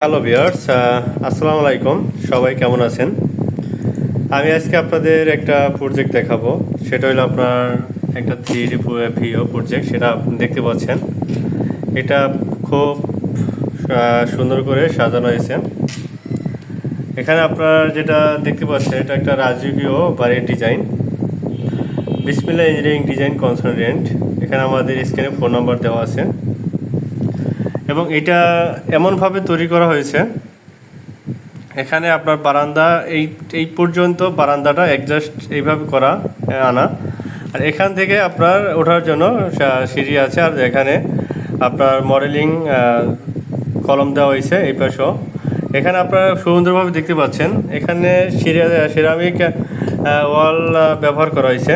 Hello viewers, আসসালামু আলাইকুম। সবাই কেমন আছেন? আমি আজকে আপনাদের একটা প্রজেক্ট দেখাবো। সেটা হলো আপনার একটা 3D ভিও প্রজেক্ট, সেটা আপনি দেখতে পাচ্ছেন। এটা খুব সুন্দর করে সাজানো হয়েছে। এখানে আপনার যেটা দেখতে পাচ্ছেন, এটা একটা রাজকীয় বাড়ির ডিজাইন। বিসমিল্লাহ ইঞ্জিনিয়ারিং ডিজাইন কনসালটেন্ট। এখানে আমাদের স্ক্রিনে ফোন নাম্বার দেওয়া আছে এবং এটা এমনভাবে তৈরি করা হয়েছে, এখানে আপনার বারান্দা এই পর্যন্ত বারান্দাটা অ্যাডজাস্ট এইভাবে করা আনা। আর এখান থেকে আপনার ওঠার জন্য সিঁড়ি আছে। আর এখানে আপনার মডেলিং কলম দেওয়া হয়েছে এই পাশেও। এখানে আপনারা সুন্দরভাবে দেখতে পাচ্ছেন, এখানে সিরামিক ওয়াল ব্যবহার করা হয়েছে,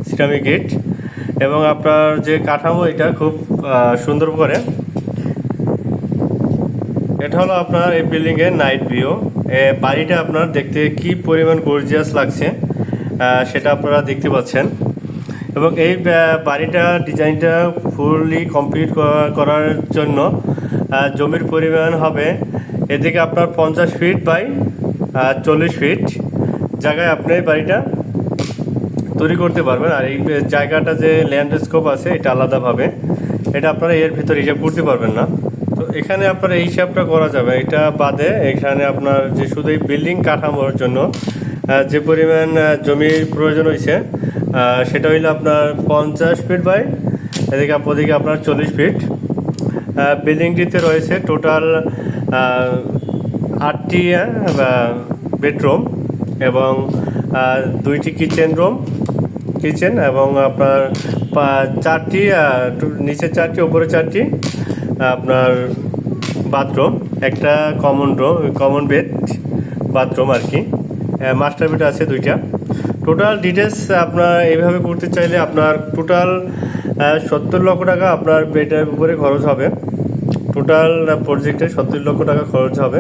সিরামিক ইট। এবং আপনার যে কাঠামো, এটা খুব সুন্দর করে। এটা হলো আপনার এই বিল্ডিংয়ের নাইট ভিউ। বাড়িটা আপনার দেখতে কি পরিমাণ গর্জিয়াস লাগছে সেটা আপনারা দেখতে পাচ্ছেন। এবং এই বাড়িটা ডিজাইনটা ফুললি কমপ্লিট করার জন্য জমির পরিমাণ হবে এদিকে আপনার 50 ফিট বাই 40 ফিট জায়গায় আপনি বাড়িটা তৈরি করতে পারবেন। আর এই জায়গাটা যে ল্যান্ডস্কেপ আছে, এটা আলাদাভাবে, এটা আপনারা এর ভিতর হিসাব করতে পারবেন না। তো এখানে আপনার এই হিসাবটা করা যাবে। এটা বাদে এখানে আপনার যে শুধু এই বিল্ডিং কাঠামোর জন্য যে পরিমাণ জমির প্রয়োজন হয়েছে, সেটা হইলো আপনার 50 ফিট বাই ওদিকে আপনার 40 ফিট। বিল্ডিংটিতে রয়েছে টোটাল 8টি বেডরুম এবং 2টি কিচেন এবং আপনার 4টি নিচে 4টি ওপরে 4টি আপনার বাথরুম, একটা কমন বেড বাথরুম আর কি। মাস্টার বেড আছে 2টা। টোটাল ডিটেলস আপনার এইভাবে করতে চাইলে আপনার টোটাল 70 লক্ষ টাকা আপনার বেডের উপরে খরচ হবে। টোটাল প্রজেক্টে 70 লক্ষ টাকা খরচ হবে।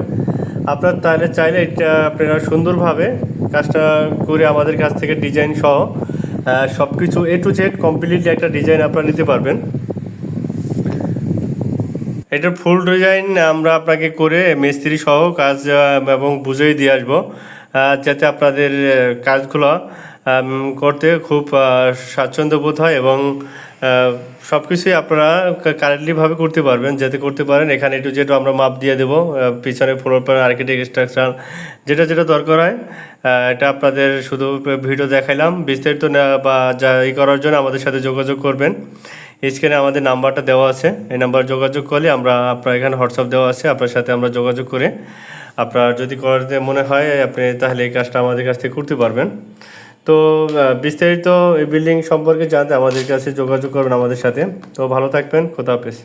আপনার চাইলে এটা আপনারা সুন্দরভাবে কাজটা করে আমাদের কাছ থেকে ডিজাইন সহ সব কিছু A to Z কমপ্লিটলি একটা ডিজাইন আপনারা নিতে পারবেন। এটার ফুল ডিজাইন আমরা আপনাকে করে মিস্ত্রি সহ কাজ এবং বুঝিয়ে দিয়ে আসবো, যাতে আপনাদের কাজগুলো করতে খুব স্বাচ্ছন্দ্য বোধ হয় এবং সব কিছুই আপনারা কারেক্টলিভাবে করতে পারবেন, যাতে করতে পারেন। এখানে একটু যেটা আমরা মাপ দিয়ে দেবো, পিছনে ফ্লোর প্ল্যান, আর্কিটেক্ট, স্ট্রাকচার যেটা দরকার হয়, এটা আপনাদের শুধু ভিডিও দেখাইলাম। বিস্তারিত বা যা করার জন্য আমাদের সাথে যোগাযোগ করবেন। স্ক্রিনে আমাদের নাম্বারটা দেওয়া আছে, এই নাম্বার যোগাযোগ করলে আপনার এখানে হোয়াটসঅ্যাপ দেওয়া আছে, আপনার সাথে আমরা যোগাযোগ করে আপনার যদি করতে মনে হয় আপনি তাহলে এই কাজটা আমাদের কাছ থেকে করতে পারবেন। তো বিস্তারিত এই বিল্ডিং সম্পর্কে জানতে আমাদের কাছে যোগাযোগ করবেন আমাদের সাথে। তো ভালো থাকবেন, খোদা হাফেজ।